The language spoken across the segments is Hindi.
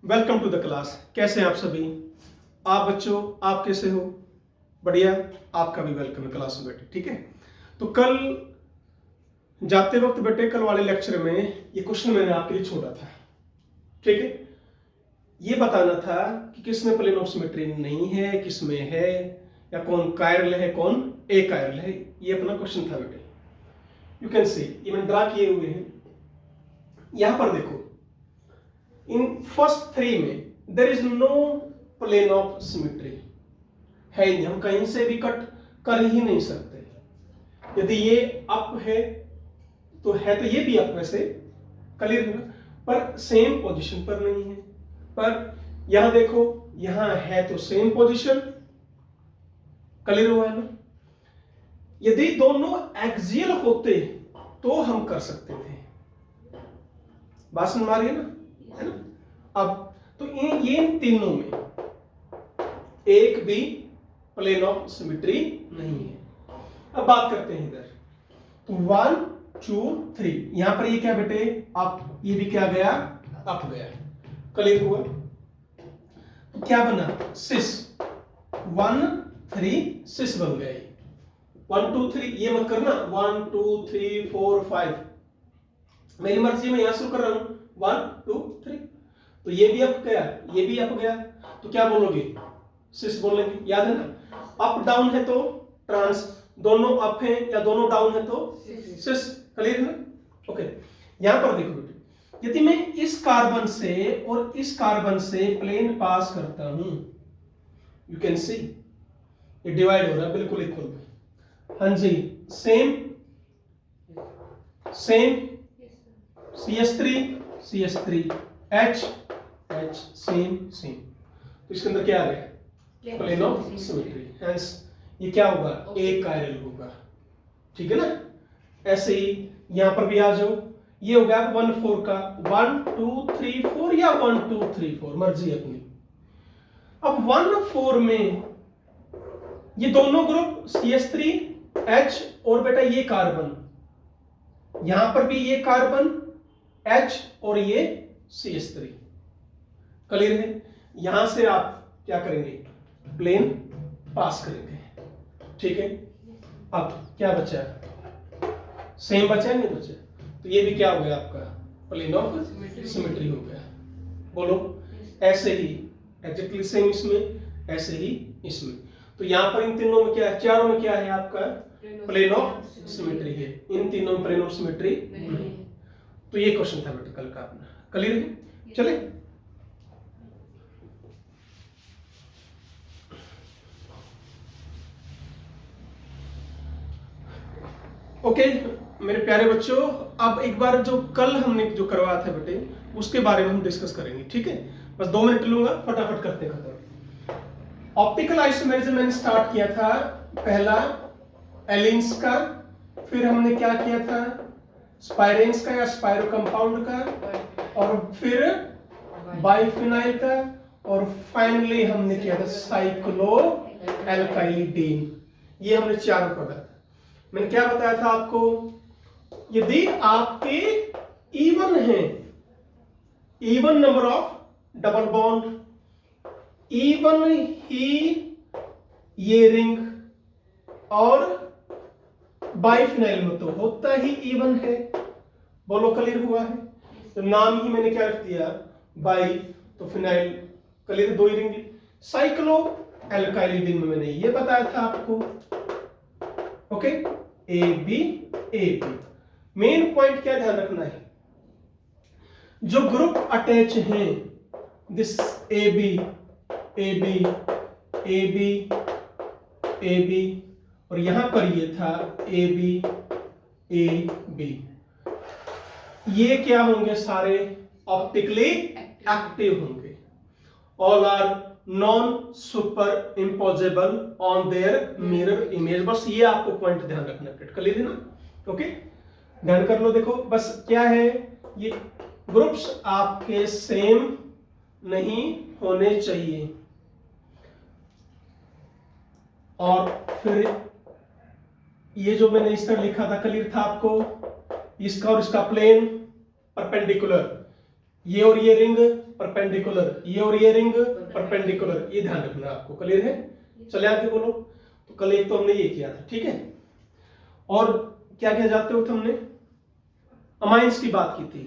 Welcome to the class. कैसे हैं आप सभी? आप बच्चों, आप कैसे हो? बढ़िया। आपका भी वेलकम है क्लास में बेटे। ठीक है, तो कल जाते वक्त बेटे, कल वाले लेक्चर में ये क्वेश्चन मैंने आपके लिए छोड़ा था। ठीक है, ये बताना था कि किसमें प्लेन ऑफ सिमेट्री नहीं है, किसमें है, या कौन कायरल है, कौन ए कायरल है। ये अपना क्वेश्चन था बेटे। यू कैन सी, ये मैंने ड्रा किए हुए हैं। यहां पर देखो, इन फर्स्ट थ्री में there is no plane of symmetry है नहीं, हम कहीं से भी कट कर ही नहीं सकते। यदि ये अप है तो ये भी अप वैसे क्लियर है ना, पर सेम पोजीशन पर नहीं है। पर यहां देखो, यहां है तो सेम पोजीशन, क्लियर हुआ है ना। यदि दोनों एक्सियल होते तो हम कर सकते थे। बात समझ आ रही है ना, है ना। अब तो ये तीनों में एक भी प्लेन ऑफ सिमेट्री नहीं है। अब बात करते हैं इधर, तो 1 2 3, यहां पर ये क्या बेटे अप, ये भी क्या गया अप गया, क्लियर हुआ। तो क्या बना सिस, 1 3 सिस बन गया। 1 2 3 ये मत करना 1 2 3 4 5, मेरी मर्जी में यहां शुरू कर रहा हूं 1 2 3। तो ये भी अप गया, ये भी अप गया, तो क्या बोलोगे सिस बोलेंगे, याद है ना। अप डाउन है तो ट्रांस, दोनों अप है या दोनों डाउन है तो सिस, क्लियर है ना। ओके, यहां पर देखो बेटे, यदि मैं इस कार्बन से और इस कार्बन से प्लेन पास करता हूं, यू कैन सी ये डिवाइड हो रहा है बिल्कुल इक्वल में। हाँ जी, same same CS3 CS3 H H same same, तो इसके अंदर क्या आ गया प्लेन ऑफ सिमेट्री। हेंस ये क्या होगा एक कायरल होगा। ठीक है ना। ऐसे ही यहां पर भी आ जाओ, ये हो गया 1 4 का 1 2 3 4 या 1 2 3 4, मर्जी अपनी। अब 1 4 में ये दोनों ग्रुप CS3 H और बेटा ये कार्बन, यहां पर भी ये कार्बन H और ये CS3, क्लियर है। यहां से आप क्या करेंगे प्लेन पास करेंगे। ठीक है, अब क्या बचा, सेम बचा नहीं बचा, तो ये भी क्या हो गया आपका प्लेन ऑफ सिमेट्री हो गया। बोलो ऐसे ही एग्जैक्टली सेम इसमें, ऐसे ही इसमें। तो यहां पर इन तीनों में क्या है, चारों में क्या है आपका प्लेन ऑफ सिमेट्री है, इन तीनों में प्लेन ऑफ सिमेट्री नहीं। तो ये क्वेश्चन था बेटा कल का अपना, क्लियर है। चले ओके मेरे प्यारे बच्चों, अब एक बार जो कल हमने जो करवाया था बेटे उसके बारे में हम डिस्कस करेंगे। ठीक है, बस 2 मिनट लूंगा, फटाफट करते हैं खत्म। ऑप्टिकल आइसोमेरिज्म मैंने स्टार्ट किया था, पहला एलिन्स का, फिर हमने क्या किया था स्पाइरेंस का या स्पाइरो कंपाउंड का, और फिर बाइफिनाइल का, और फाइनली हमने किया था साइक्लो एल्काइलिडीन। ये हमने 4 पढ़ा था। मैंने क्या बताया था आपको, यदि आपके इवन है, even number of double bond, even he ये रिंग, और बाइफिनाइल में तो होता ही इवन है। बोलो क्लियर हुआ है। तो नाम ही मैंने क्या रख दिया बाई, तो फिनाइल, क्लियर 2 ही रिंग। साइक्लो एल्काइलिडीन में मैंने ये बताया था आपको। Okay, A B main point क्या ध्यान रखना है, जो ग्रुप अटैच हैं दिस ए बी और यहां पर ये था ए बी, ये क्या होंगे सारे ऑप्टिकली एक्टिव होंगे। All are non superimposable on their mirror image. बस ये आपको पॉइंट ध्यान रखना है, क्लियर है ना। ओके, ध्यान कर लो। देखो बस क्या है, ये ग्रुप्स आपके सेम नहीं होने चाहिए, और फिर ये जो मैंने इस तरह लिखा था क्लियर था आपको, इसका और इसका प्लेन परपेंडिकुलर, ये और ये रिंग परपेंडिकुलर, ये और ये रिंग परपेंडिकुलर, ये ध्यान रखना आपको। क्लियर है? चले आगे बोलो। तो कल एक तो हमने ये किया था, ठीक है। और क्या क्या जाते हो हमने अमाइंस की बात की थी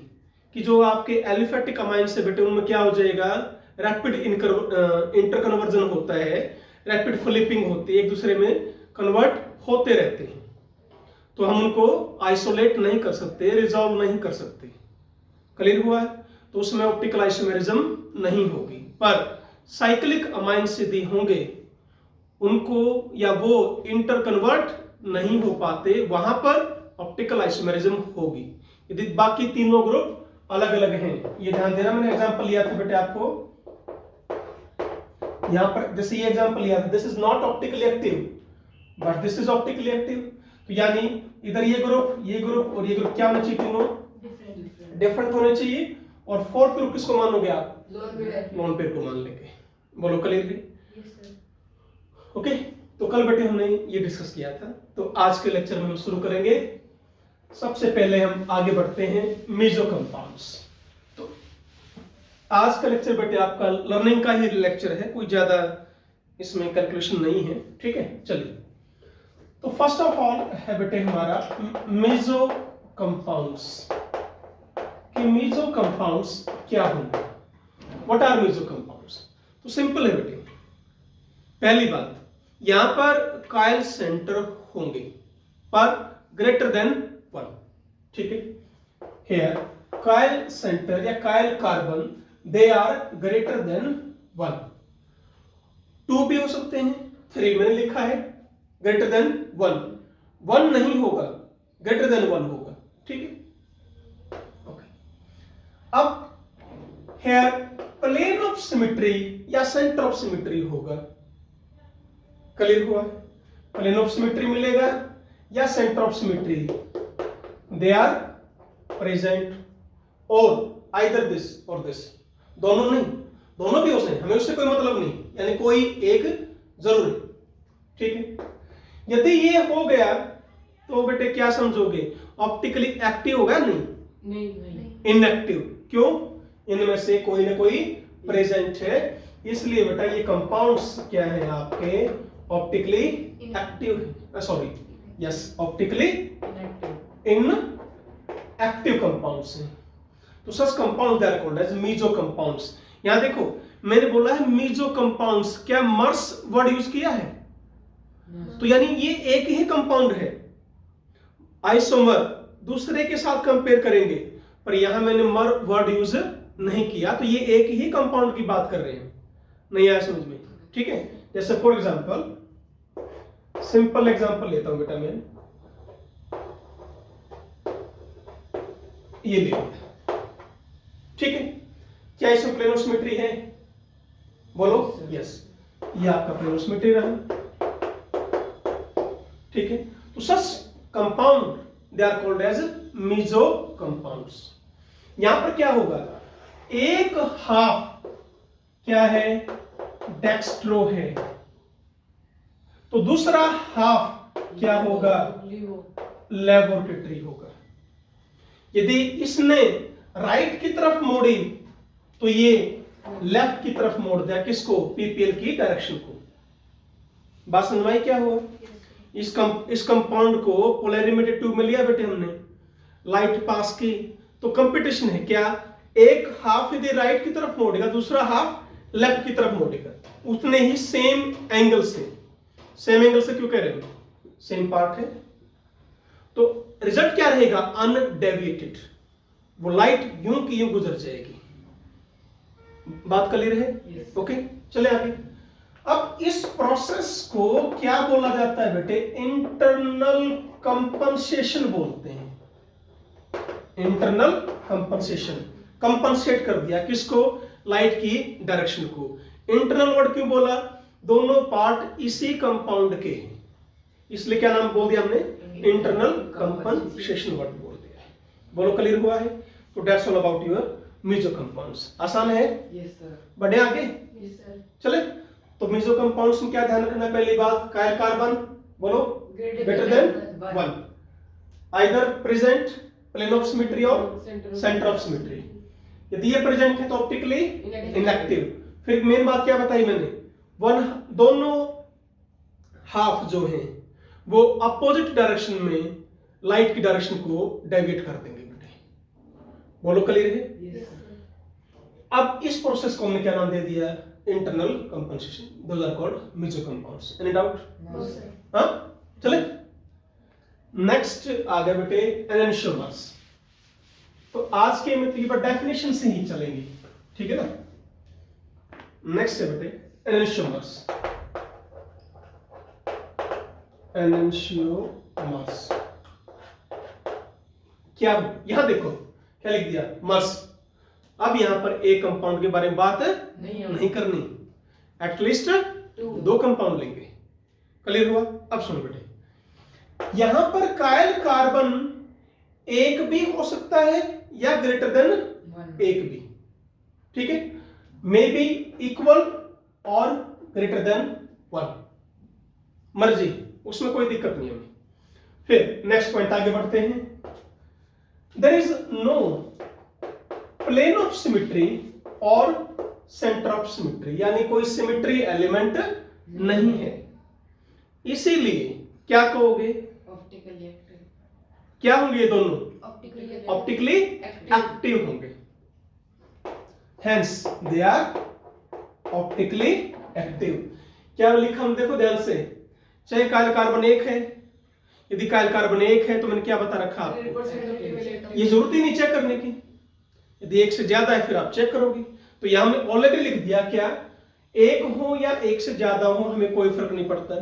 कि जो आपके एलिफेटिक अमाइंस से बेटे उनमें क्या हो जाएगा, रैपिड इंटरकन्वर्जन होता है, रैपिड फ्लिपिंग होती है, एक दूसरे में कन्वर्ट होते रहते हैं। तो हम उनको आइसोलेट नहीं कर सकते, रिजॉल्व नहीं कर सकते। क्लियर हुआ है? तो उसमें ऑप्टिकल आइसोमेरिज्म नहीं होगी। पर साइक्लिक अमाइंस यदि होंगे उनको या वो इंटरकन्वर्ट नहीं हो पाते, वहां पर ऑप्टिकल आइसोमेरिज्म होगी। यदि बाकी तीनों ग्रुप अलग अलग हैं, ये ध्यान देना। मैंने एग्जांपल लिया था बेटे आपको यहां पर, जैसे ये एग्जांपल लिया था, this is not optically active but this is optically active. तो यानी इधर ये ग्रुप और ये ग्रुप क्या होना चाहिए, तीनों डिफरेंट होने चाहिए। और फोर्थ ग्रुप किसको मानोगे आप? नॉन पेयर को मान लेंगे। बोलो क्लियर है? ओके। तो कल बेटे हमने ये डिस्कस किया था। तो आज के लेक्चर में हम शुरू करेंगे। सबसे पहले हम आगे बढ़ते हैं मेसो कंपाउंड्स। तो आज का लेक्चर बेटे आपका लर्निंग का ही लेक्चर है, कोई ज्यादा इसमें कैलकुलेशन नहीं है, ठीक है। चलिए, तो फर्स्ट ऑफ ऑल है बेटे हमारा मेसो कंपाउंड्स। कि मेसो कंपाउंड्स क्या होंगे, व्हाट आर मेसो कंपाउंड्स? तो सिंपल है बेटे। पहली बात, यहां पर कायल सेंटर होंगे पर ग्रेटर देन 1, ठीक है। हियर कायल सेंटर या chiral carbon they are greater than 1। 2 भी हो सकते हैं, 3 मैंने लिखा है, ग्रेटर देन 1। 1 नहीं होगा, ग्रेटर देन 1 होगा, ठीक है। अब हेयर प्लेन ऑफ सिमेट्री या सेंटर ऑफ सिमेट्री होगा। क्लियर हुआ? प्लेन ऑफ सिमेट्री मिलेगा या centre of symmetry, they are present और आइदर दिस और दिस। दोनों नहीं, दोनों भी हो सकते हैं, हमें उससे कोई मतलब नहीं, यानी कोई एक जरूरी, ठीक है। यदि ये हो गया तो बेटे क्या समझोगे, ऑप्टिकली एक्टिव होगा? नहीं, इनएक्टिव। क्यों? इनमें से कोई ना कोई प्रेजेंट है, इसलिए बेटा ये कंपाउंड्स क्या है आपके, optically active, sorry yes, optically inactive compounds हैं। तो such compound they are called as meso compounds. यहां देखो मैंने बोला है मेसो कंपाउंड्स, क्या मर्स वर्ड यूज किया है? तो यानी ये एक ही कंपाउंड है। आइसोमर दूसरे के साथ कंपेयर करेंगे, पर यहां मैंने मर वर्ड यूज नहीं किया, तो ये एक ही कंपाउंड की बात कर रहे हैं। नहीं आया समझ में? ठीक है। जैसे फॉर एग्जांपल, सिंपल एग्जांपल लेता हूं बेटा मैं, ये ले लिया, ठीक है। क्या इसमें प्लेन ऑफ सिमेट्री है? बोलो यस, ये आपका प्लेन ऑफ सिमेट्री रहा, ठीक है। तो such compound they are called as meso compounds. यहां पर क्या होगा, एक हाफ क्या है, डेक्स्ट्रो है, तो दूसरा हाफ क्या होगा, लेबोरेटरी होगा। यदि इसने राइट की तरफ मोड़ी तो ये लेफ्ट की तरफ मोड़ दिया, किसको, पीपीएल की डायरेक्शन को। बात समझ में आई क्या हुआ? इस कंपाउंड को पोलैरिमेटेड ट्यूब में लिया बेटे हमने, लाइट पास की, तो कंपटीशन है क्या, एक हाफ यदि राइट की तरफ मोड़ेगा, दूसरा हाफ लेफ्ट की तरफ मोड़ेगा, उतने ही सेम एंगल से। सेम एंगल से क्यों कह रहे हैं, सेम पार्ट है, तो रिजल्ट क्या रहेगा, अनडेविएटेड, वो लाइट यूं की यूं गुजर जाएगी। बात क्लियर है? ओके, चले आगे। अब इस प्रोसेस को क्या बोला जाता है बेटे, इंटरनल कंपनसेशन बोलते हैं। इंटरनल कंपनसेशन, कंपनसेट कर दिया किसको, लाइट की डायरेक्शन को। इंटरनल वर्ड क्यों बोला, दोनों पार्ट इसी कंपाउंड के हैं, इसलिए क्या नाम बोल दिया हमने, इंटरनल कंपनसेशन वर्ड बोल दिया। बोलो क्लियर हुआ है? तो that's all about your meso compounds. आसान है? Yes sir. बढ़े आगे? Yes sir. चले, तो मेसो कंपाउंड्स में क्या ध्यान रखना है, पहली बात, कायल कार्बन बोलो greater than 1, either present plane of symmetry और सेंटर ऑफ सिमेट्री। यदि ये प्रेजेंट है तो ऑप्टिकली इनएक्टिव। फिर मेन बात क्या बताई मैंने, दोनों हाफ जो हैं वो अपोजिट डायरेक्शन में लाइट की डायरेक्शन को डेविएट कर देंगे बेटे। बोलो क्लियर है? अब इस प्रोसेस को हमने क्या नाम दे दिया, internal compensation, those are called meso compounds. Any doubt? No sir. हाँ चले, नेक्स्ट आ गया बेटे एनेंशियोमर्स। तो आज के में पर डेफिनेशन से ही चलेंगे, ठीक है ना। नेक्स्ट है बेटे एनेंशियोमर्स। एनेंशियोमर्स क्या, यहां देखो क्या लिख दिया, मर्स। अब यहां पर एक कंपाउंड के बारे में बात नहीं करनी, एटलीस्ट दो कंपाउंड लेंगे। क्लियर हुआ? अब सुनो बेटे, यहां पर कायल कार्बन एक भी हो सकता है या ग्रेटर देन एक भी, ठीक है, मे बी इक्वल और ग्रेटर देन 1, मर्जी, उसमें कोई दिक्कत नहीं है। फिर नेक्स्ट पॉइंट आगे बढ़ते हैं। There is no plane of symmetry और सेंटर ऑफ सिमेट्री, यानी कोई सिमेट्री एलिमेंट नहीं है, इसीलिए क्या कहोगे, ऑप्टिकली एक्टिव। क्या होंगे ये दोनों, ऑप्टिकली एक्टिव होंगे, hence they are optically active. क्या लिखा हम देखो ध्यान से, चाहे कायल कार्बन एक है, यदि कायल कार्बन एक है तो मैंने क्या बता रखा आपको, ये जरूरत ही नहीं चेक करने की, यदि एक से ज्यादा है फिर आप चेक करोगे। तो यहां हमने ऑलरेडी लिख दिया, क्या एक हो या एक से ज्यादा हो हमें कोई फर्क नहीं पड़ता है,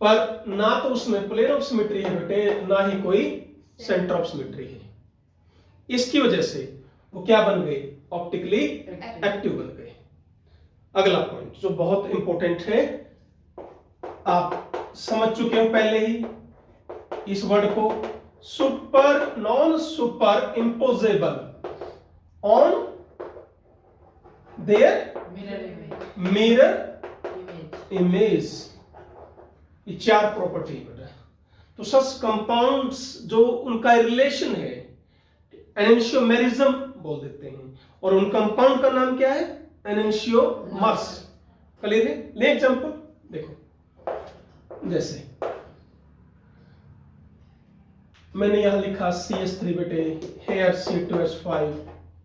पर ना तो उसमें प्लेन ऑफ सिमेट्री है बेटे, ना ही कोई सेंटर ऑफ सिमेट्री है। इसकी वजह से वो क्या बन गए, ऑप्टिकली एक्टिव बन गए। अगला पॉइंट जो बहुत इंपॉर्टेंट है, आप समझ चुके हो पहले ही इस वर्ड को, super non superimposable on their mirror image, ये चार प्रॉपर्टी बेटा। तो सच कंपाउंड्स जो उनका रिलेशन है एनेंशियोमेरिज्म बोल देते हैं, और उन कंपाउंड का नाम क्या है, एनेंशियोमर्स। क्लियर है? ले एग्जांपल देखो, जैसे मैंने यहां लिखा CH3 बेटे, हेयर C2H5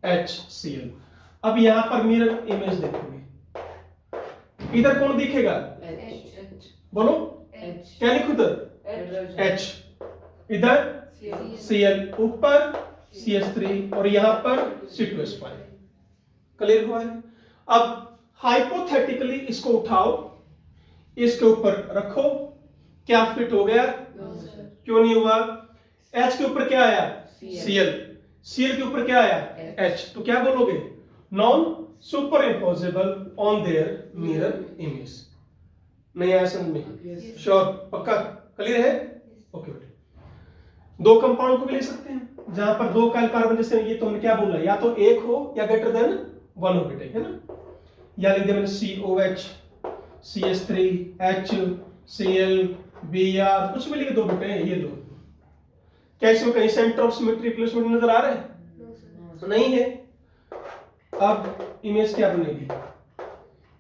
HCl। अब यहां पर मिरर इमेज देखोगे, इधर कौन दिखेगा, बोलो क्या लिखूं, इधर H, इधर Cl, ऊपर CH3 और यहां पर C2H5। क्लियर हुआ है? अब हाइपोथेटिकली इसको उठाओ, इसके ऊपर रखो, क्या फिट हो गया, क्यों नहीं हुआ, H के ऊपर क्या आया, Cl, Cl के ऊपर क्या आया, H, तो क्या बोलोगे, non superimposable on their mirror image. नहीं आया समझ में? श्योर, पक्का, क्लियर है? ओके बेटे, दो कंपाउंड को भी ले सकते हैं जहां पर दो कायल कार्बन, जैसे ये तो हमने क्या बोला, या तो एक हो या ग्रेटर देन 1 हो बेटे, है ना। या लिख दिया मैंने COH CH3 H Cl Br, कुछ भी लिख दो बेटे, ये दो। क्या इसमें कहीं सेंटर ऑफ सिमेट्री प्लेसमेंट नजर आ रहा है? नहीं है। अब इमेज क्या बनेगी,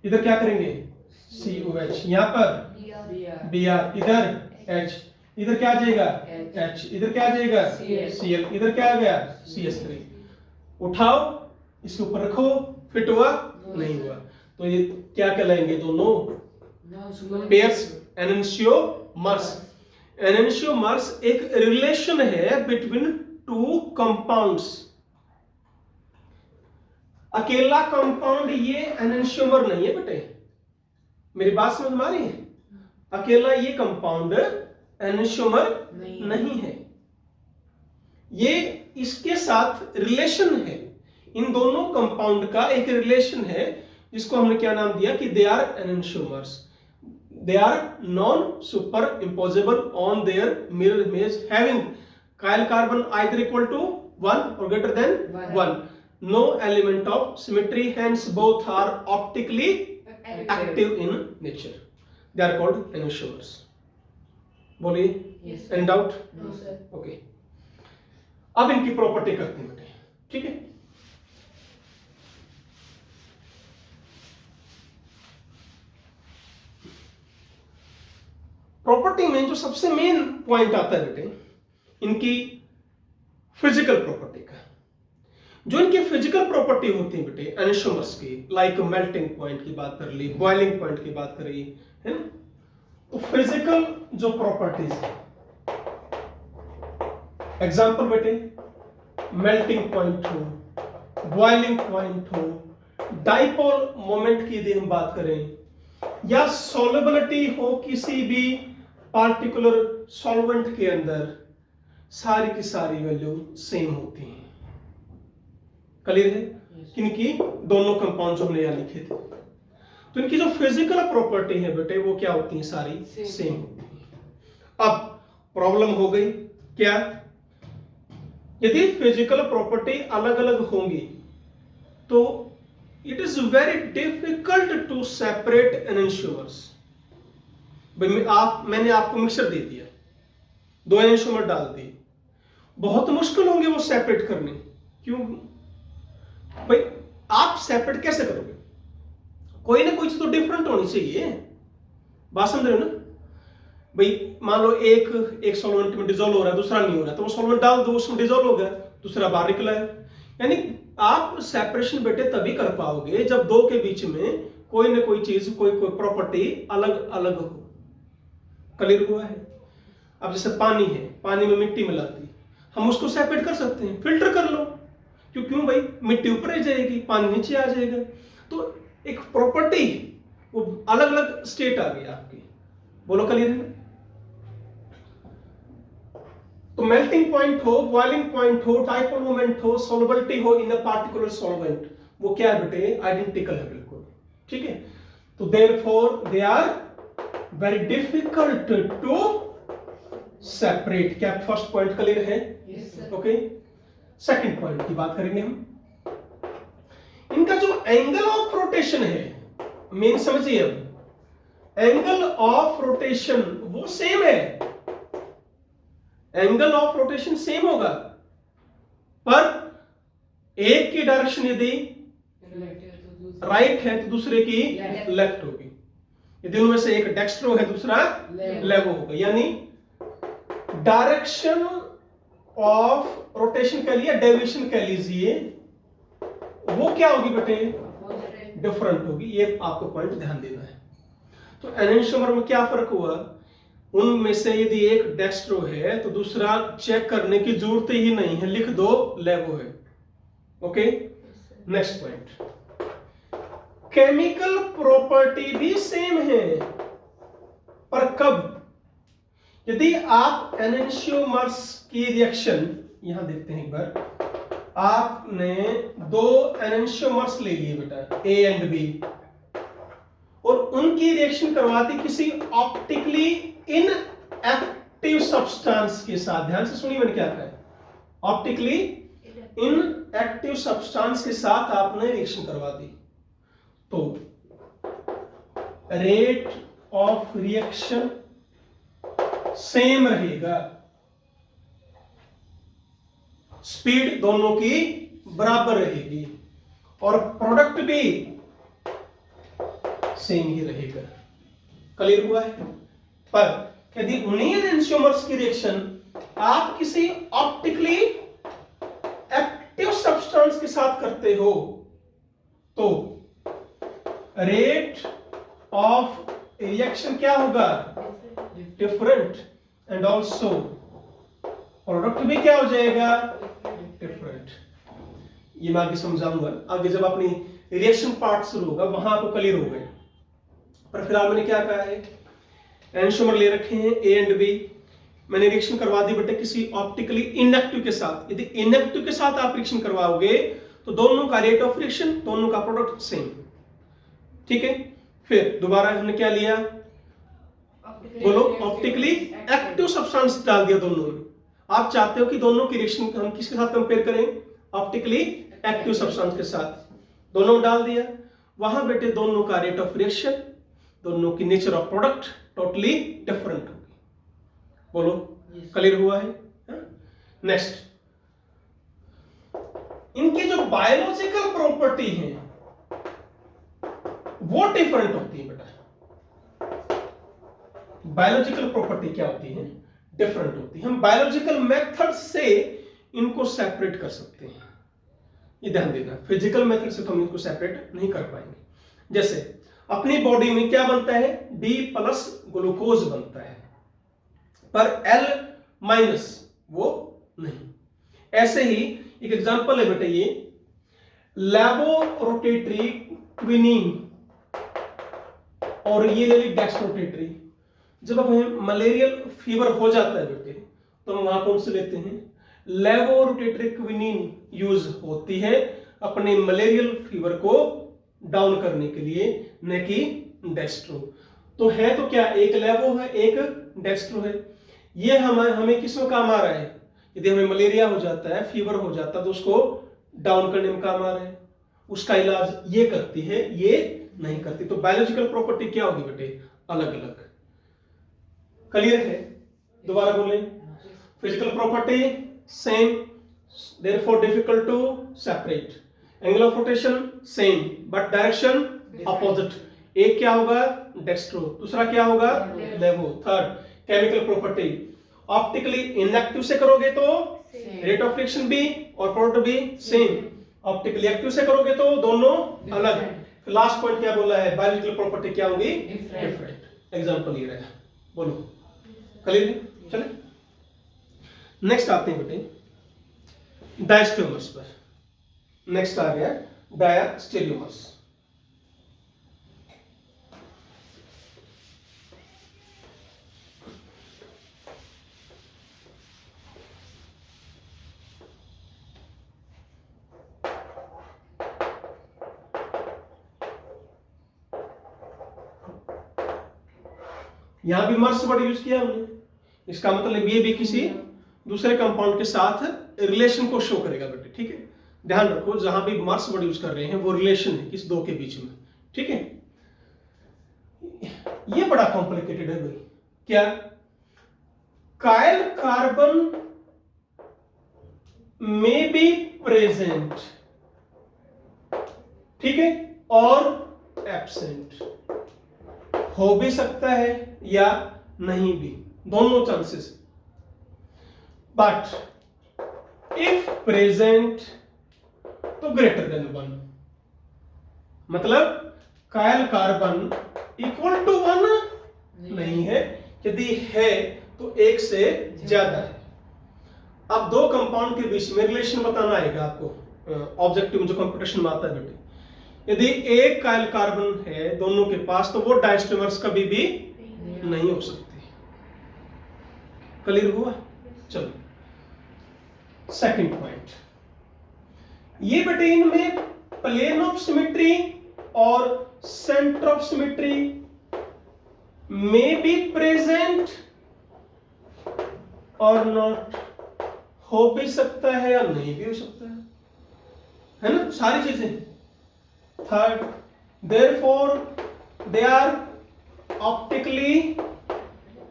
इधर क्या करेंगे, COH, यहां पर Br, इधर H, इधर क्या आ जाएगा, H, इधर क्या आ जाएगा, Cl, इधर क्या आ गया, CH3। उठाओ, इसके ऊपर रखो, फिट हुआ, नहीं हुआ, तो ये क्या कहलाएंगे, दोनों पेयर्स एनेंशियोमर्स। एनेंशियोमर्स एक रिलेशन है बिटवीन टू कंपाउंड्स। अकेला कंपाउंड ये एनेंशियोमर नहीं है बेटे, मेरी बात समझ में आ रही है? अकेला ये कंपाउंड एनेंशियोमर नहीं है, ये इसके साथ रिलेशन है, इन दोनों कंपाउंड का एक रिलेशन है, जिसको हमने क्या नाम दिया कि they are enantiomers. They are non-superimposable on their mirror image, having chiral carbon either equal to 1 or greater than 1. No element of symmetry, hence both are optically active in nature. They are called enantiomers. बोलिए, Yes. any doubt? No sir. Okay. अब इनकी प्रॉपर्टी करते हैं बेटे, ठीक है। प्रॉपर्टी में जो सबसे मेन पॉइंट आता है बेटे, इनकी फिजिकल प्रॉपर्टी का। जो इनकी फिजिकल प्रॉपर्टी होती है बेटे एनिसोमर्स की, लाइक मेल्टिंग पॉइंट की बात कर ली, बॉइलिंग पॉइंट की बात करी, है ना। तो फिजिकल जो प्रॉपर्टीज है, एग्जांपल बेटे मेल्टिंग पॉइंट हो, बॉइलिंग पॉइंट हो, डाइपोल मोमेंट की यदि हम बात करें, या सॉल्युबिलिटी हो किसी भी पार्टिकुलर सॉल्वेंट के अंदर, सारी की सारी वैल्यू सेम होती हैं। क्लियर है? किनकी? दोनों कंपाउंड जो हमने यहां लिखे थे। तो इनकी जो फिजिकल प्रॉपर्टी है बेटे वो क्या होती है? सारी सेम होती है। अब प्रॉब्लम हो गई क्या? यदि फिजिकल प्रॉपर्टी अलग अलग होंगी तो it is very difficult to separate enantiomers. मैंने आपको मिक्सर दे दिया, 2 एनेंशियोमर डाल दिए, बहुत मुश्किल होंगे वो सेपरेट करने। क्यों भाई? आप सेपरेट कैसे करोगे? कोई ना कोई चीज तो डिफरेंट होनी चाहिए। बात समझ रहे हो ना भाई? मान लो एक सॉल्वेंट में डिजोल्व हो रहा है, दूसरा नहीं हो रहा, तो वो सॉल्वेंट डाल दो, उसमें डिजोल्व हो गया, दूसरा बाहर निकला है। यानी आप सेपरेशन बेटे तभी कर पाओगे जब दो के बीच में कोई ना कोई चीज, कोई प्रॉपर्टी अलग अलग हो। क्लियर हुआ है? अब जैसे पानी है, पानी में मिट्टी मिलाती, हम उसको सेपरेट कर सकते हैं, फिल्टर कर लो। क्यों भाई? मिट्टी ऊपर आ जाएगी, पानी नीचे आ जाएगा। तो एक प्रॉपर्टी वो अलग अलग स्टेट आ गई आपकी। बोलो क्लियर है? तो मेल्टिंग पॉइंट हो, बॉइलिंग पॉइंट हो, डाइपोल मोमेंट हो, सॉल्युबिलिटी हो इन अ पार्टिकुलर सॉल्वेंट, वो क्या है बेटे? आइडेंटिकल है बिल्कुल। ठीक है? तो therefore they are very difficult to separate. क्या फर्स्ट पॉइंट क्लियर है? ओके। सेकंड पॉइंट की बात करेंगे हम। इनका जो एंगल ऑफ रोटेशन है, मेन समझिए, अब एंगल ऑफ रोटेशन वो सेम है। एंगल ऑफ रोटेशन सेम होगा, पर एक की डायरेक्शन यदि राइट है तो दूसरे की लेफ्ट होगी। यदि उनमें से एक डेक्स्ट्रो है, दूसरा लेवो होगा। यानी डायरेक्शन ऑफ रोटेशन कह लिया, डेविएशन कह लीजिए, वो क्या होगी बेटे? डिफरेंट होगी। ये आपको पॉइंट ध्यान देना है। तो एनेंशियोमर में क्या फर्क हुआ? उनमें से यदि एक डेक्स्ट्रो है तो दूसरा चेक करने की जरूरत ही नहीं है, लिख दो लेवो है। Okay. Next point, chemical property भी सेम है, पर कब? यदि आप एनेंशियोमर्स की रिएक्शन, यहां देखते हैं एक बार, आपने 2 एनेंशियोमर्स ले लिए बेटा, ए एंड बी, और उनकी रिएक्शन करवा दी किसी ऑप्टिकली इनएक्टिव सब्सटेंस के साथ। ध्यान से सुनिए मैंने क्या कहा है, ऑप्टिकली इनएक्टिव सब्सटेंस के साथ आपने रिएक्शन करवा दी, तो रेट ऑफ रिएक्शन सेम रहेगा, स्पीड दोनों की बराबर रहेगी, और प्रोडक्ट भी सेम ही रहेगा। क्लियर हुआ है? पर यदि उन्हीं एनेंशियोमर्स की रिएक्शन आप किसी ऑप्टिकली एक्टिव सब्सटेंस के साथ करते हो तो रेट ऑफ रिएक्शन क्या होगा? डिफरेंट, एंड ऑल्सो प्रोडक्ट भी क्या हो जाएगा? डिफरेंट। ये मैं आगे समझाऊंगा। आगे जब अपनी रिएक्शन पार्ट शुरू होगा वहां आपको क्लियर हो गए। पर फिलहाल मैंने क्या कहा है, एनेंशियोमर ले रखे हैं ए एंड बी, मैंने रिएक्शन करवा दी बेटे किसी ऑप्टिकली इनएक्टिव के साथ। यदि इनएक्टिव के साथ आप रिएक्शन करवाओगे तो दोनों का रेट ऑफ रिएक्शन, दोनों का प्रोडक्ट सेम। ठीक है? फिर दोबारा हमने क्या लिया? बोलो, ऑप्टिकली एक्टिव सब्सटेंस डाल दिया दोनों में। आप चाहते हो कि दोनों की रिएक्शन हम किसके साथ कंपेयर करें? ऑप्टिकली एक्टिव सब्सटेंस के साथ। दोनों डाल दिया, वहां बेटे दोनों का रेट ऑफ रिएक्शन, दोनों की nature of product totally different होगी। बोलो, क्लियर हुआ है? नेक्स्ट, इनकी जो बायोलॉजिकल प्रॉपर्टी है वो डिफरेंट होती है बेटा। बायोलॉजिकल प्रॉपर्टी क्या होती है, डिफरेंट होती है। हम बायोलॉजिकल मेथड से इनको सेपरेट कर सकते हैं, ये ध्यान देना। फिजिकल मेथड से तो हम इनको सेपरेट नहीं कर पाएंगे। जैसे अपनी बॉडी में क्या बनता है, D प्लस ग्लूकोज बनता है, पर L माइनस वो नहीं। ऐसे ही एक एग्जांपल है बेटा, ये लेवोरोटेटरी क्विनीन और ये ले ली डेक्सट्रोटेटरी। जब हमें मलेरियल फीवर हो जाता है बेटे, तो हम वहां कौन से लेते हैं, लेवोरोटेटरी क्विनीन यूज होती है अपने मलेरियल फीवर को डाउन करने के लिए, न कि डेक्स्ट्रो। तो है तो क्या, एक लेवो है एक डेक्स्ट्रो है। ये हमें किसमें काम आ रहा है, यदि हमें मलेरिया हो जाता है, फीवर हो जाता है, तो उसको डाउन करने में काम आ रहा है। उसका इलाज ये करती है, ये नहीं करती। तो बायोलॉजिकल प्रॉपर्टी क्या होगी बेटे, अलग अलग। क्लियर है, दोबारा बोले, physical property same, therefore difficult to separate। Angle of rotation same but direction opposite. एक क्या होगा, डेक्स्ट्रो, दूसरा क्या होगा, लेवो। Third chemical property, optically inactive से करोगे तो रेट ऑफ रिएक्शन भी और प्रोडक्ट भी सेम, ऑप्टिकली एक्टिव से करोगे तो दोनों अलग। लास्ट पॉइंट क्या बोला है, बायोलॉजिकल प्रॉपर्टी क्या होगी, डिफरेंट। एग्जांपल ये रहा, बोलो क्लियर है। चले नेक्स्ट आते हैं बेटे डायस्टेरियोमर्स पर। नेक्स्ट आ गया डायस्टेरियोमर्स। यहां भी मर्स वर्ड यूज किया हमने, इसका मतलब ये भी किसी दूसरे कंपाउंड के साथ रिलेशन को शो करेगा बेटे, ठीक है। ध्यान रखो जहां भी मर्स वर्ड यूज कर रहे हैं वो रिलेशन है किस दो के बीच में, ठीक है। ये बड़ा कॉम्प्लिकेटेड है भाई। क्या, कायल कार्बन में बी प्रेजेंट, ठीक है, और एब्सेंट हो भी सकता है या नहीं भी, दोनों चांसेस। बट इफ प्रेजेंट तो ग्रेटर देन 1, मतलब कायल कार्बन इक्वल टू 1 नहीं है, यदि है तो एक से ज्यादा है। अब दो कंपाउंड के बीच में रिलेशन बताना आएगा आपको ऑब्जेक्टिव जो कंप्यूटेशन में आता है बेटे। यदि एक कायल कार्बन है दोनों के पास तो वो डायस्टेरियोमर्स कभी भी नहीं हो सकते। क्लियर हुआ। चलो सेकंड पॉइंट, ये बेटे इनमें प्लेन ऑफ सिमेट्री और सेंटर ऑफ सिमेट्री में बी प्रेजेंट और नॉट, हो भी सकता है या नहीं भी हो सकता है ना, सारी चीजें। Third, therefore they are optically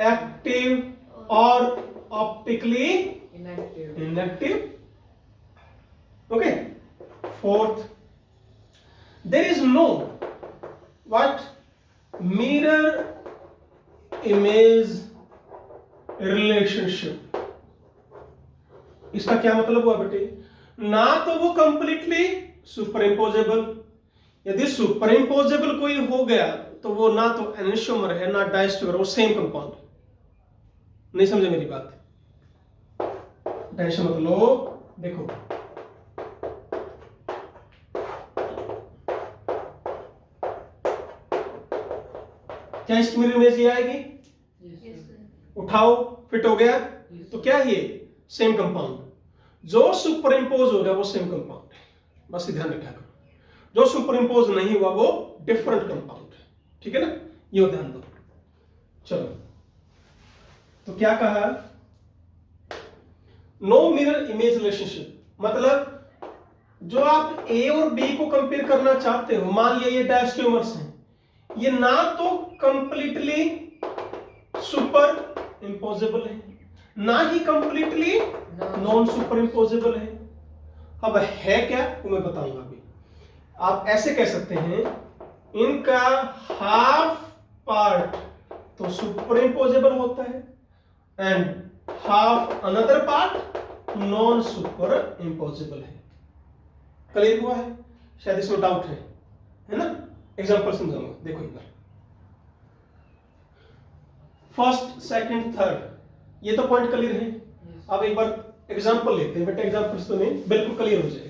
active or optically inactive। Okay। Fourth, there is no what mirror image relationship। इसका क्या मतलब हुआ बेटे, ना तो वो कंप्लीटली सुपर इम्पोजेबल, यदि सुपर इम्पोजेबल कोई हो गया तो वो ना तो एनिसोमर है ना डायस्टेरियोमर, वो सेम कंपाउंड। नहीं समझे मेरी बात, टेंशन मत लो। देखो क्या इसकी मेरी इमेज ये आएगी, उठाओ फिट हो गया, तो क्या ये सेम कंपाउंड। जो सुपर इम्पोज हो गया वो सेम कंपाउंड है, बस ध्यान रखा करो। जो सुपर इम्पोज नहीं हुआ वो डिफरेंट कंपाउंड है, ठीक है ना, ये ध्यान दो। चलो तो क्या कहा, नो मिरर इमेज रिलेशनशिप, मतलब जो आप ए और बी को कंपेयर करना चाहते हो, मान लिया ये डायस्टेरियोमर्स हैं, ये ना तो कंप्लीटली सुपर इम्पोजेबल है ना ही कंप्लीटली नॉन सुपर इम्पोजेबल है। अब है क्या वो मैं बताऊंगा अभी। आप ऐसे कह सकते हैं, इनका हाफ पार्ट तो सुपर इम्पोजेबल होता है, and half another part non super imposable है। क्लियर हुआ है? शायद इसमें डाउट है ना? एग्जांपल समझाऊंगा, देखो एक बार। फर्स्ट, सेकंड, थर्ड, ये तो पॉइंट क्लियर है। अब एक बार एग्जांपल लेते हैं बेटा, एग्जांपल से तुम्हें बिल्कुल क्लियर हो जाएगा।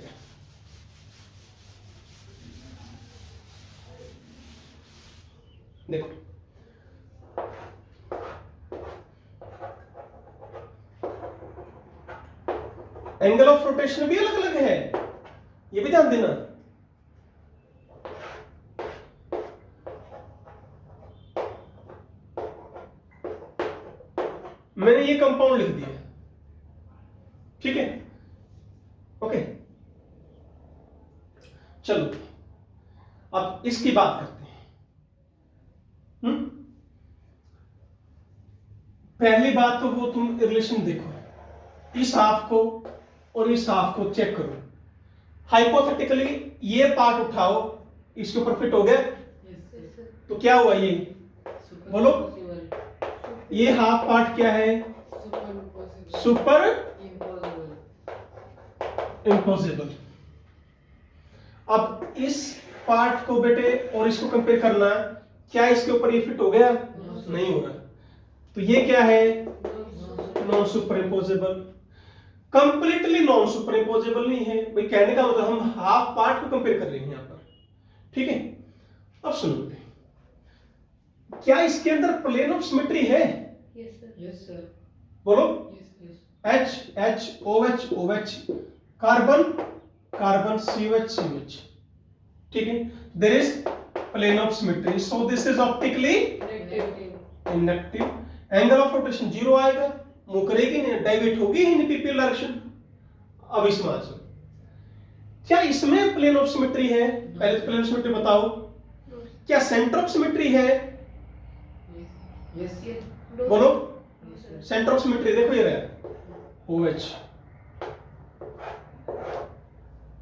देखो, एंगल ऑफ रोटेशन भी अलग अलग है, ये भी ध्यान देना। मैंने ये कंपाउंड लिख दिया, ठीक है, ओके। चलो अब इसकी बात करते हैं। पहली बात तो वो तुम रिलेशन देखो, इस हाफ को और इस हाफ को चेक करो। हाइपोथेटिकली ये पार्ट उठाओ, इसके ऊपर फिट हो गया, तो क्या हुआ ये बोलो, ये हाफ पार्ट क्या है? Super impossible. अब इस पार्ट को बेटे और इसको कंपेयर करना, क्या इसके ऊपर ये फिट हो गया? नहीं हो रहा, तो ये क्या है? Non super imposable. Completely non super imposable नहीं है भाई, कहने का मतलब हम हाफ पार्ट को कंपेयर कर रहे हैं यहां पर, ठीक है। अब सुनो, क्या इसके अंदर प्लेन ऑफ सिमेट्री है? Yes sir. बोलो। Yes. H H O H O H, carbon carbon COH COH, ठीक है। There is plane of symmetry, so this is optically inductive. Angle of rotation 0 आएगा, मूव करेगी नहीं, डाइवर्ट होगी ही नहीं पीपीएल डायरेक्शन। अब इसमें आ जाओ, क्या इसमें प्लेन ऑफ सिमेट्री है? पहले तो प्लेन ऑफ सिमेट्री बताओ, क्या सेंटर ऑफ सिमेट्री है? यस। बोलो। सेंटर ऑफ सिमेट्री देखो ये रहा OH,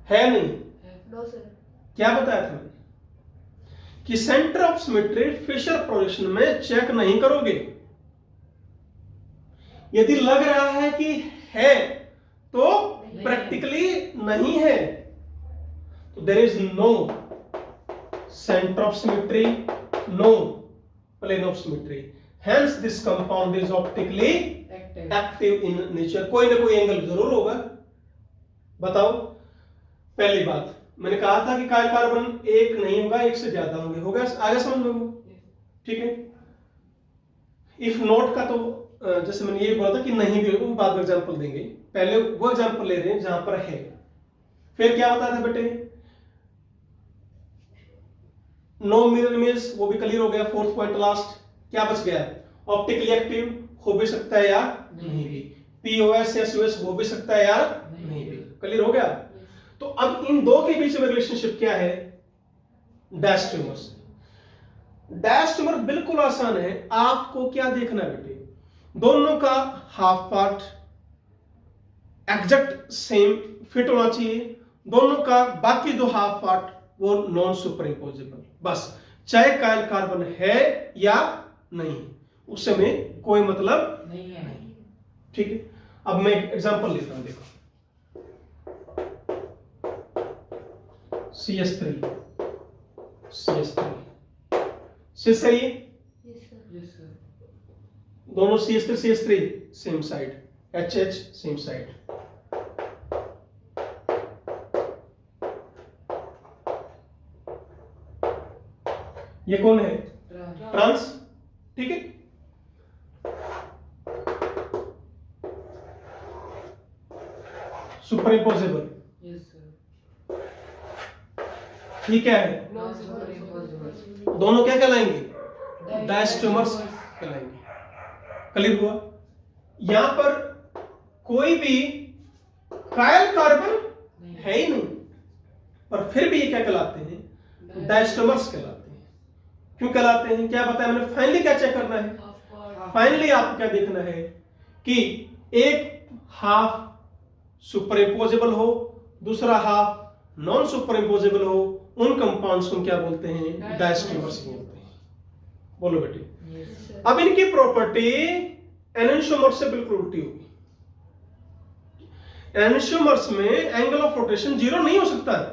है नहीं? No sir. क्या बताया था मैंने कि centre of symmetry Fischer projection में चेक नहीं करोगे। यदि लग रहा है कि है तो प्रैक्टिकली नहीं है, तो there is no centre of symmetry, no plane of symmetry, hence this compound is optically active in nature. कोई ना कोई एंगल जरूर होगा, बताओ। पहली बात मैंने कहा था कि कायल कार्बन एक नहीं होगा, एक से ज्यादा होंगे, आगे समझ लो, ठीक है। इफ नॉट का तो जैसे मैंने ये बोला था कि नहीं भी, वो बाद में एग्जांपल देंगे, पहले वो एग्जांपल ले रहे हैं जहां पर है। फिर क्या बताया था बेटे? नो मिरर इमेज, वो भी क्लियर हो गया। फोर्थ पॉइंट लास्ट क्या बच गया? ऑप्टिकली एक्टिव हो भी सकता है या नहीं भी, POS या SOS हो भी सकता है या नहीं भी, क्लियर हो गया। तो अब इन दो के बीच में रिलेशनशिप क्या है? Dash tumours. डैश ट्यूमर बिल्कुल आसान है, आपको क्या देखना है बेटे? दोनों का half part exact same fit होना चाहिए, दोनों का बाकी दो हाफ पार्ट वो नॉन सुपर इम्पोजेबल, बस। चाहे कायल कार्बन है या नहीं, उससे में कोई मतलब नहीं है। ठीक है। अब मैं एग्जांपल लेता हूं, देखो CS3 सही है? Yes sir. दोनों CS3 same side, HH same side. ये कौन है? ट्रांस, ठीक है। Superimposable, yes sir. ठीक है। No superimposable. दोनों क्या कहलाएंगे? डायस्टोमर्स कहलाएंगे। क्लियर हुआ? यहां पर कोई भी कायल कार्बन है ही नहीं, पर फिर भी ये क्या कहलाते हैं? डायस्टोमर्स कहलाते हैं। क्यों कहलाते हैं? क्या बताया मैंने? फाइनली क्या चेक करना है? फाइनली आपको क्या देखना है कि एक हाफ सुपर इम्पोजेबल हो, दूसरा हाफ नॉन सुपर इम्पोजेबल हो। उन कंपाउंड्स को क्या बोलते हैं? डायस्टोमर्स बोलते हैं। बोलो बेटे। Yes, sir. अब इनकी प्रॉपर्टी एनेंशियोमर्स से बिल्कुल उल्टी होगी। एनेंशियोमर्स में एंगल ऑफ रोटेशन 0 नहीं हो सकता है,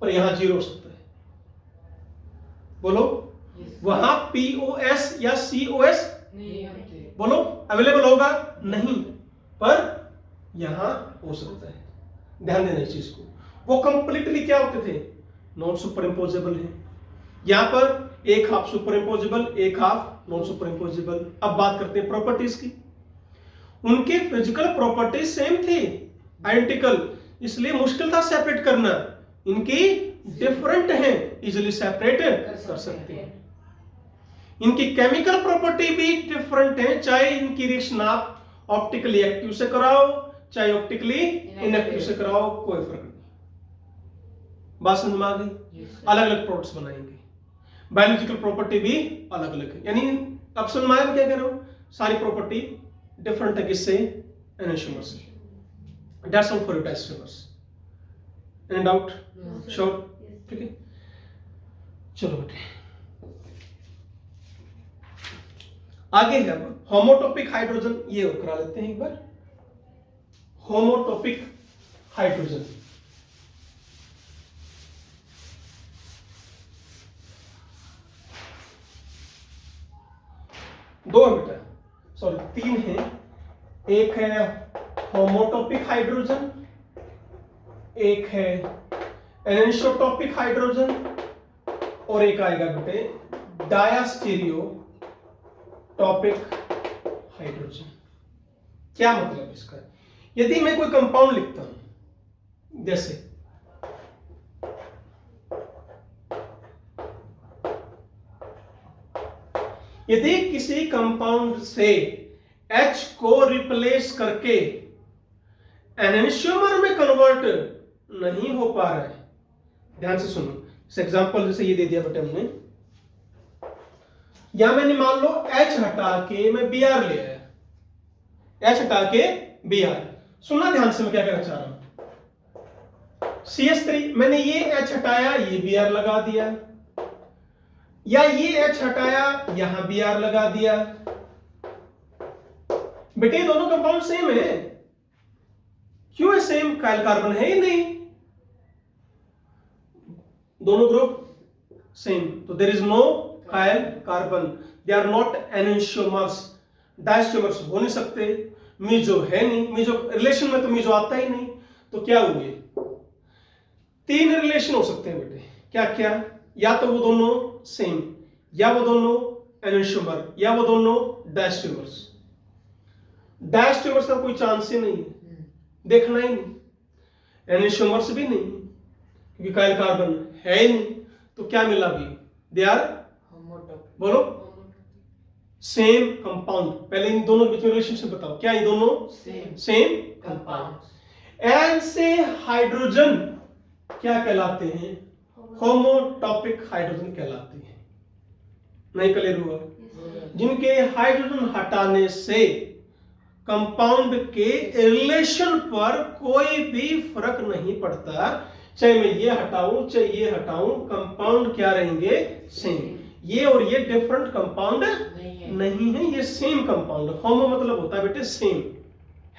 पर यहां 0 हो सकता है। बोलो, Yes. वहां POS या COS नहीं होते। बोलो अवेलेबल होगा नहीं, पर यहां हो सकता है। ध्यान देना इस चीज को। वो कंप्लीटली क्या होते थे, नॉन सुपर इम्पोजेबल है। यहां पर एक हाफ सुपर इम्पोजेबल, एक हाफ नॉन सुपर इम्पोजेबल। अब बात करते हैं प्रॉपर्टीज की। उनके फिजिकल प्रॉपर्टीज सेम थी, आइडेंटिकल, इसलिए मुश्किल था सेपरेट करना। इनकी डिफरेंट है, इजिली सेपरेट कर सकते हैं। इनकी केमिकल प्रॉपर्टी भी डिफरेंट है, चाहे इनकी रिएक्शन आप ऑप्टिकली एक्टिव से कराओ चाहे ऑप्टिकली इनएक्टिव से कराओ, कोई फर्क नहीं। बात समझ में आ गई? Yes, sir. अलग अलग प्रोडक्ट्स बनाएंगे, बायोलॉजिकल प्रॉपर्टी भी अलग अलग है। यानी अब समझ में आया मैं क्या कह रहा हूं, सारी प्रॉपर्टी डिफरेंट है किससे, एनेंशियोमर से। That's all for diastereomers. Any doubt? No, sir. Sure? Yes. ठीक है, चलो बेटे आगे है। अब होमोटॉपिक हाइड्रोजन, ये और करा लेते हैं एक बार। होमोटॉपिक हाइड्रोजन, दो है बेटा, सॉरी 3 है। एक है होमोटॉपिक हाइड्रोजन, एक है एनेंशियोटॉपिक हाइड्रोजन, और एक आएगा बेटे डायास्टीरियोटॉपिक हाइड्रोजन। क्या मतलब इसका, यदि मैं कोई कंपाउंड लिखता हूं, जैसे यदि किसी कंपाउंड से H को रिप्लेस करके एनेंशियोमर में कन्वर्ट नहीं हो पा रहा है, ध्यान से सुनो। इस एग्जांपल जैसे ये दे दिया बेटे हमने, या मैंने मान लो H हटा के मैं Br ले आया, H हटा के Br। सुनना ध्यान से मैं क्या कहना चाह रहा हूं। CH3 मैंने ये H हटाया, ये Br लगा दिया, या ये H हटाया यहां Br लगा दिया। बेटे दोनों कंपाउंड सेम है, क्यों है सेम, काइल कार्बन है ही नहीं, दोनों ग्रुप सेम, तो there is no chiral carbon, they are not enantiomers. Diastereomers हो नहीं सकते, मीजो है नहीं, मीजो रिलेशन में तो मीजो आता ही नहीं। तो क्या हुए, 3 रिलेशन हो सकते हैं बेटे, क्या क्या, या तो वो दोनों सेम, या वो दोनों एनेंशियोमर, या वो दोनों डायस्टियोमर्स। डायस्टियोमर्स का कोई चांस ही नहीं है, देखना ही नहीं। एनेंशियोमर्स भी नहीं, क्योंकि काइल कार्बन है ही नहीं। तो क्या मिला भी, दे आर Homotopic. बोलो सेम कंपाउंड। पहले इन दोनों के बीच में रिलेशनशिप बताओ, क्या ये दोनों Same. Same compound. Compounds. ऐसे हाइड्रोजन क्या कहलाते हैं, होमोटॉपिक हाइड्रोजन कहलाते हैं। नहीं क्लियर हुआ? जिनके हाइड्रोजन हटाने से कंपाउंड के रिलेशन पर कोई भी फर्क नहीं पड़ता, चाहे मैं ये हटाऊं चाहे ये हटाऊं, कंपाउंड क्या रहेंगे, सेम। ये और ये डिफरेंट कंपाउंड नहीं है, ये सेम कंपाउंड। होमो मतलब होता है बेटे सेम,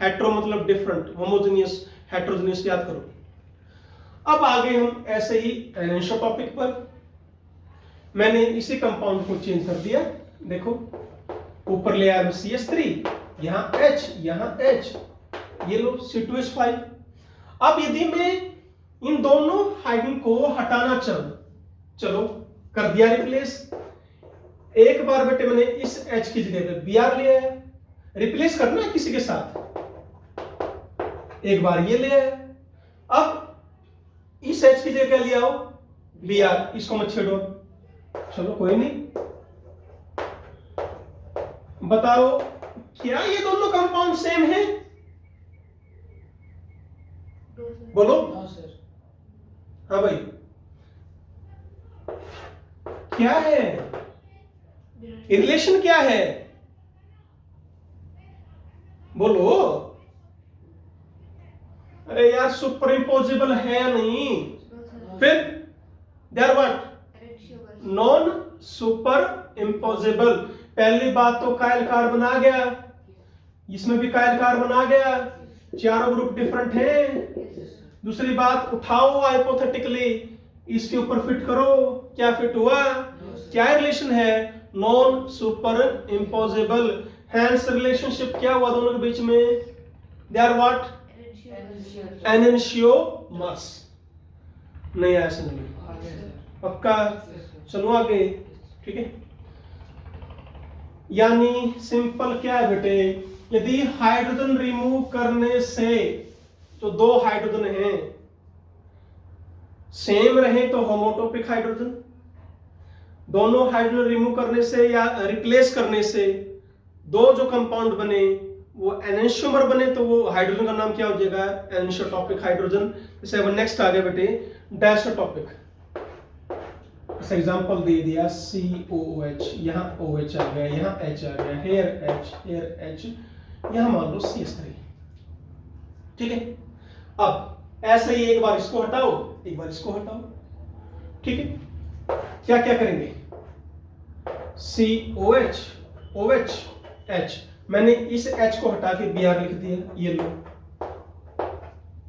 हेट्रो मतलब डिफरेंट, होमोजेनियस हेट्रोजेनियस याद करो। अब आगे हम ऐसे ही एनेंशियोटॉपिक पर, मैंने इसी कंपाउंड को चेंज कर दिया। देखो ऊपर ले आया CH3, यहां H, यहां H, ये लो C2H5। अब यदि मैं इन दोनों हाइड्रोजन को हटाना चाहूं, चलो कर दिया रिप्लेस। एक बार बेटे मैंने इस H की जगह पे Br ले आया, रिप्लेस करना है किसी के साथ, एक बार ये ले आया। अब इस H की जगह ले आओ Br, इसको मत छेड़ो, चलो कोई नहीं। बताओ क्या ये दोनों कंपाउंड सेम है, बोलो। No, sir. हाँ भाई, क्या है रिलेशन, क्या है बोलो। अरे यार सुपर इम्पोजिबल है या नहीं, फिर they are what, non superimposable. पहली बात तो कायल कार्बन आ गया, इसमें भी कायल कार्बन आ गया, चारों ग्रुप डिफरेंट हैं। दूसरी बात उठाओ हाइपोथेटिकली, इसके ऊपर फिट करो, क्या फिट हुआ, क्या रिलेशन है, non superimposable. Hence relationship क्या हुआ दोनों के बीच में, दे आर व्हाट, एनेंशियोमर्स। नहीं आया समझ में, पक्का। चलो आगे, ठीक है। यानी सिंपल क्या है बेटे, यदि हाइड्रोजन रिमूव करने से जो दो हाइड्रोजन हैं सेम रहे तो होमोटॉपिक हाइड्रोजन, दोनों हाइड्रोजन रिमूव करने से या रिप्लेस करने से दो जो कंपाउंड बने वो एनेंशियोमर बने तो वो हाइड्रोजन का नाम क्या हो जाएगा, एनेंशियोटॉपिक हाइड्रोजन। जैसे अब नेक्स्ट आ गया बेटे डायसोटॉपिक। इस एग्जांपल दे दिया COOH, यहाँ OH आ गया, यहाँ H आ गया, हेयर H, यहाँ मान लो CH3, ठीक है। अब ऐसे ही एक बार इसको हटाओ, एक बार इसको हटाओ, ठीक है। क्या क्या करेंगे, COH OH H, मैंने इस H को हटा के Br लिख दिया, ये लो।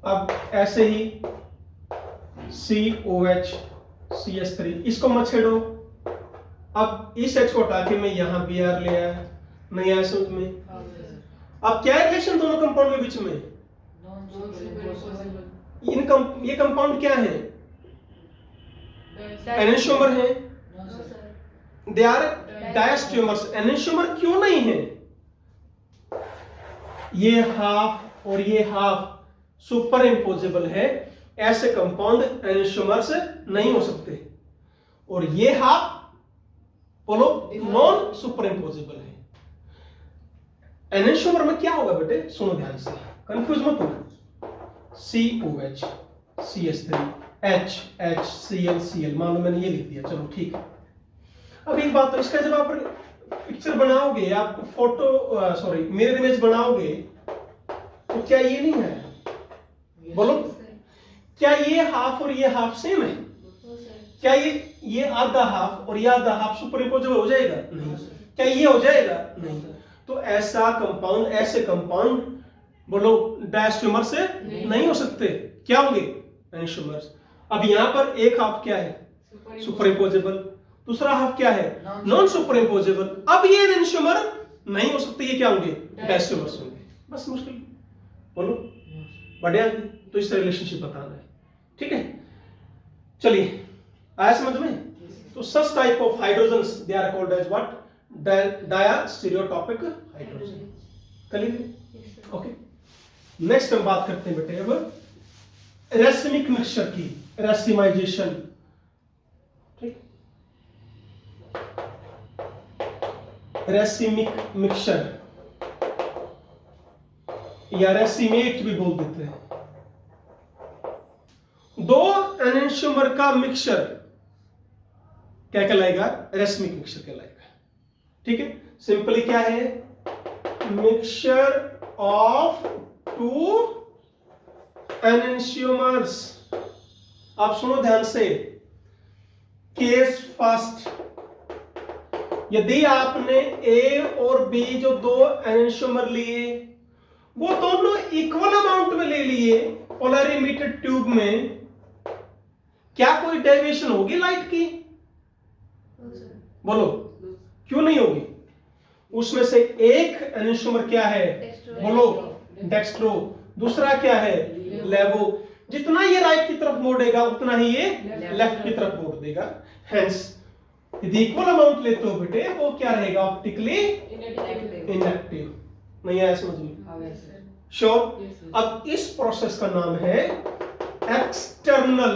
अब ऐसे ही COH CH3, इसको मत छेड़ो। अब इस H को हटा के मैं यहां Br ले आया, नहीं आया समझ में। अब क्या रिलेशन दोनों कंपाउंड के बीच में, ये कंपाउंड क्या है, एनेंशियोमर है, दे आर डायस्टियोमर्स। एनेंशियोमर क्यों नहीं है, ये हाफ और ये हाफ सुपर इम्पोजेबल है, ऐसे कंपाउंड एनेंशियोमर्स नहीं हो सकते। और ये हाफ बोलो नॉन सुपर इम्पोजेबल है। एनेंशियोमर में क्या होगा बेटे, सुनो ध्यान से, कंफ्यूज मत होना। COH CH3 H HCl Cl, मान लो मैंने ये लिख दिया, चलो ठीक है। अब एक बात, तो इसका जब आप पिक्चर बनाओगे, आप फोटो सॉरी मिरर इमेज बनाओगे तो क्या ये नहीं है, बोलो क्या ये हाफ और ये हाफ सेम है, क्या ये आधा हाफ और ये आधा हाफ सुपर इम्पोजेबल हो जाएगा, नहीं। क्या ये हो जाएगा, नहीं। तो ऐसा कंपाउंड, ऐसे कंपाउंड बोलो डायस्टियोमर से नहीं हो सकते, क्या होंगे, एनेंशियोमर्स। अब यहां पर एक हाफ क्या है, सुपर इम्पोजेबल, दूसरा हाफ क्या है, नॉन सुपर इम्पोजेबल। अब ये एनेंशियोमर नहीं हो सकते, ये क्या होंगे, डायस्टियोमर्स होंगे। बस मुश्किल, बोलो बढ़िया। तो इससे रिलेशनशिप बताना है, ठीक है। चलिए आया समझ में। तो such type of hydrogens they are called as what, diastereotopic hydrogen. Clear, okay. Next हम बात करते हैं बेटे अब रेसिमिक मिक्सचर की, रेसिमाइजेशन, ठीक। रेसिमिक मिक्सचर या रेसिमेट भी बोल देते हैं। दो एनेंशियोमर का मिक्सचर क्या कहलाएगा, रेसिमिक मिक्सचर कहलाएगा, ठीक है। सिंपली क्या है, मिक्सचर ऑफ टू एनेंशियोमर्स। आप सुनो ध्यान से, केस फर्स्ट, यदि आपने A और B जो दो एनेंशियोमर लिए वो दोनों इक्वल अमाउंट में ले लिए पोलरिमीटर ट्यूब में, क्या कोई डेविएशन होगी लाइट की, बोलो क्यों नहीं होगी। उसमें से एक एनेंशियोमर क्या है, बोलो डेक्स्ट्रो, दूसरा क्या है, लेवो। जितना ये राइट की तरफ मोड़ेगा उतना ही ये लेफ्ट की तरफ मोड़ देगा। हेंस यदि इक्वल अमाउंट लेते हो बेटे वो क्या रहेगा, ऑप्टिकली इनएक्टिव। नहीं आया समझ में, श्योर। अब इस प्रोसेस का नाम है एक्सटर्नल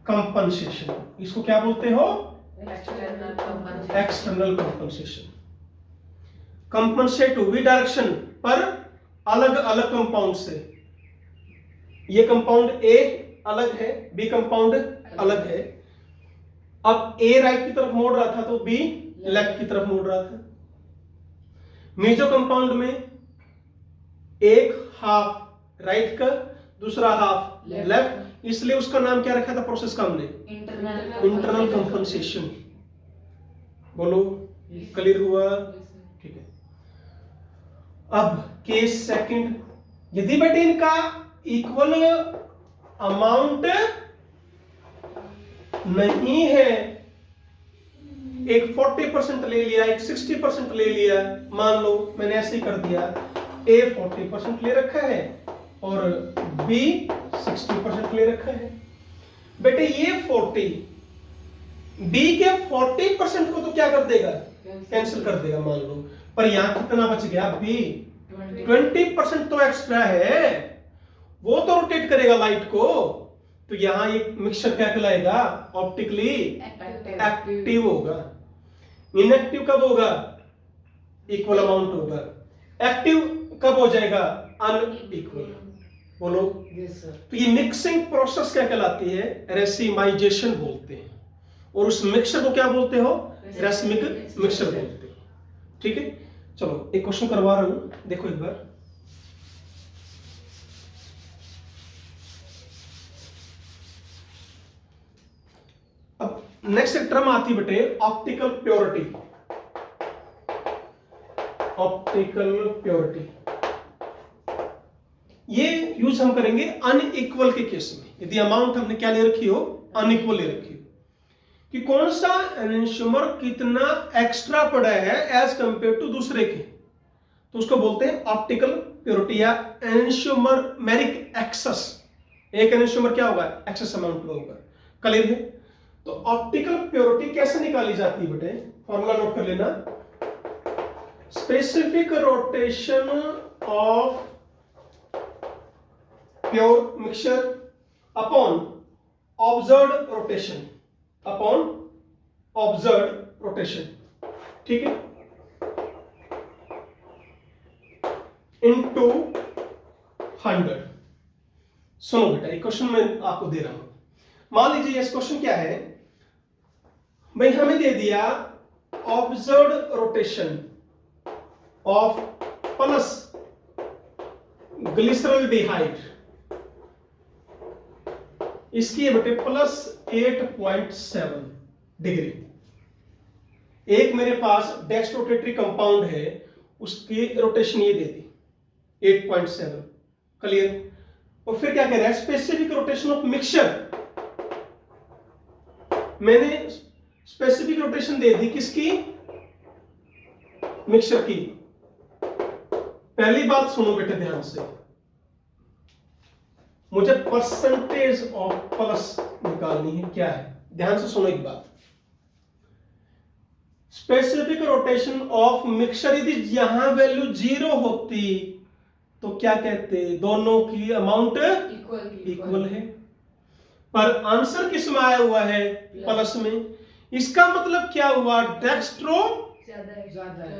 कंपनसेशन। इसको क्या बोलते हो, एक्सटर्नल कंपनसेशन। कंपनसेट हुई डायरेक्शन पर अलग अलग कंपाउंड से। ये कंपाउंड A अलग है, B कंपाउंड अलग है। अब A राइट की तरफ मोड़ रहा था तो B लेफ्ट की तरफ मोड़ रहा था। मेजो कंपाउंड में एक हाफ राइट का, दूसरा हाफ Left. लेफ्ट, इसलिए उसका नाम क्या रखा था प्रोसेस का हमने? Internal compensation. बोलो क्लियर हुआ? ठीक है। अब केस सेकंड, यदि बेटे इनका इक्वल अमाउंट नहीं है, एक 40% ले लिया, एक 60% ले लिया, मान लो मैंने ऐसे ही कर दिया, A 40% ले रखा है और B 60% ले रखा है। बेटे ये 40 B के 40% को तो क्या कर देगा? कैंसिल कर देगा मान लो, पर यहां कितना बच गया? B 20% तो एक्स्ट्रा है, वो तो रोटेट करेगा लाइट को, तो यहां ये मिक्सचर क्या कहलाएगा? ऑप्टिकली एक्टिव होगा। इनएक्टिव कब होगा? इक्वल अमाउंट होगा। एक्टिव कब हो जाएगा? अनइक्वल। बोलो। तो ये मिक्सिंग प्रोसेस क्या कहलाती है? रेसिमाइजेशन बोलते हैं, और उस मिक्सचर को क्या बोलते हो? रेसिमिक मिक्सचर बोलते हैं। ठीक है, चलो एक क्वेश्चन करवा रहा हूं, देखो एक बार। अब नेक्स्ट टर्म आती बेटे ऑप्टिकल प्योरिटी। ऑप्टिकल प्योरिटी ये यूज हम करेंगे अनइक्वल के केस में, यदि अमाउंट हमने क्या ले रखी हो? अनइक्वल ले रखी हो, कि कौन सा एनशुमर कितना एक्स्ट्रा पड़ा है एज कंपेयर टू दूसरे के, तो उसको बोलते हैं ऑप्टिकल प्योरिटी या एनशुमरिक एक्सेस। एक एनशुमर क्या होगा? एक्सेस अमाउंट का होगा। क्लियर है? तो ऑप्टिकल प्योरिटी कैसे निकाली जाती है बेटे? फॉर्मूला नोट कर लेना। Specific rotation of pure mixture upon observed rotation, upon observed rotation, ठीक है, इनटू 100। सुनो बेटा, ये क्वेश्चन मैं आपको दे रहा हूं। मान लीजिए इस क्वेश्चन क्या है भाई, हमें दे दिया observed rotation of plus glyceraldehyde, इसकी बेटे प्लस 8.7 डिग्री। एक मेरे पास डेक्स्ट्रोरोटेटरी कंपाउंड है, उसकी रोटेशन ये दे दी 8.7। क्लियर? और फिर क्या कह रहा है? स्पेसिफिक रोटेशन ऑफ मिक्सचर, मैंने स्पेसिफिक रोटेशन दे दी किसकी? मिक्सचर की। पहली बात सुनो बेटे ध्यान से, मुझे परसेंटेज ऑफ प्लस निकालनी है। क्या है? ध्यान से सुनो एक बात। स्पेसिफिक रोटेशन ऑफ मिक्सचर, यदि यहां वैल्यू 0 होती तो क्या कहते? दोनों की अमाउंट इक्वल है, पर आंसर किस में आया हुआ है? प्लस में। इसका मतलब क्या हुआ? डेक्स्ट्रो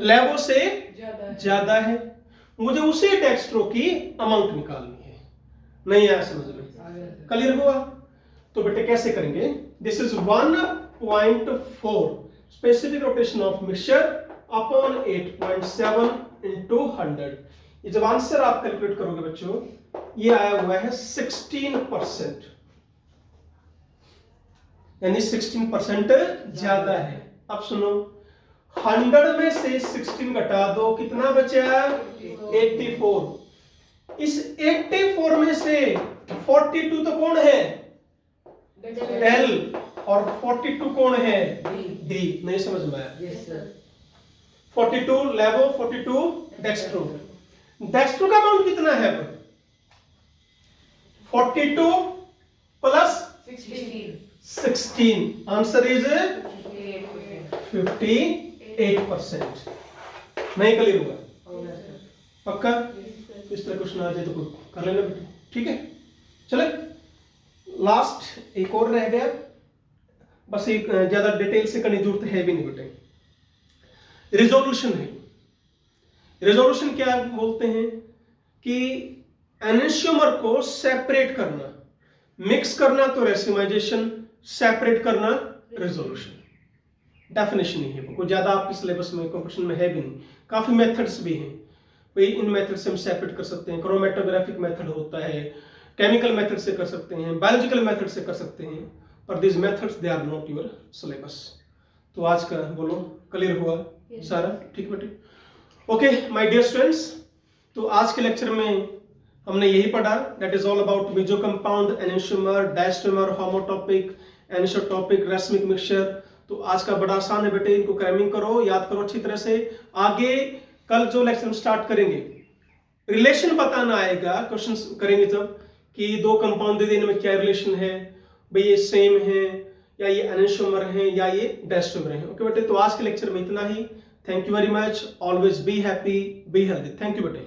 लेवो से ज्यादा है, मुझे उसी डेक्स्ट्रो की अमाउंट निकालनी है। नहीं आया समझ में? क्लियर हुआ? तो बेटे कैसे करेंगे? This is 1.4 specific rotation of mixture upon 8.7 into 100। ये जब आंसर आप कैलकुलेट करोगे बच्चों, ये आया हुआ है 16%, यानी 16% ज्यादा है। अब सुनो, 100 में से 16 घटा दो, कितना बचा? 84। इस 84 में से 42 तो कौन है? L, और 42 कौन है? D। नहीं समझ में आया? 42 लेवो, 42 डेक्स्ट्रो। डेक्स्ट्रो का अमाउंट कितना है? 42 प्लस 16, आंसर इज 58%। नहीं क्लियर हुआ? पक्का? इस तरह क्वेश्चन आ जाए तो कर लेना बेटा, ठीक है? चले, लास्ट एक और रह गया, बस एक ज्यादा डिटेल से करने की जरूरत है भी नहीं बेटे। रिजोल्यूशन है। रिजोल्यूशन क्या बोलते हैं? कि एनेंशियोमर को सेपरेट करना, मिक्स करना तो रेसिमाइजेशन, सेपरेट करना रिजोल्यूशन। डेफिनेशन नहीं है, कोई ज्यादा आपके सिलेबस में क्वेश्चन में है भी नहीं। काफी मेथड्स भी हैं भाई, इन मेथड से हम सेपरेट कर सकते हैं। क्रोमेटोग्राफिक मेथड होता है, केमिकल मेथड से कर सकते हैं, बायोलॉजिकल मेथड से कर सकते हैं, पर this methods they are not your syllabus. तो आज का बोलो क्लियर हुआ सारा? ठीक बेटे, ओके माय डियर स्टूडेंट्स, तो आज के लेक्चर में हमने यही पढ़ा, that is all about meso compound, enantiomer, diastereomer, homotopic, enantiotopic, racemic mixture. तो आज का बड़ा आसान है बेटे, इनको क्रैमिंग करो, याद करो अच्छी तरह से। आगे कल जो लेक्चर हम स्टार्ट करेंगे, रिलेशन बताना आएगा, क्वेश्चंस करेंगे जब कि दो कंपाउंड दे देने में क्या रिलेशन है, भाई ये सेम है या ये एनेंटियोमर है या ये डायस्टेमर है। ओके बेटे, तो आज के लेक्चर में इतना ही। Thank you very much, always be happy, be healthy. Thank you बेटे।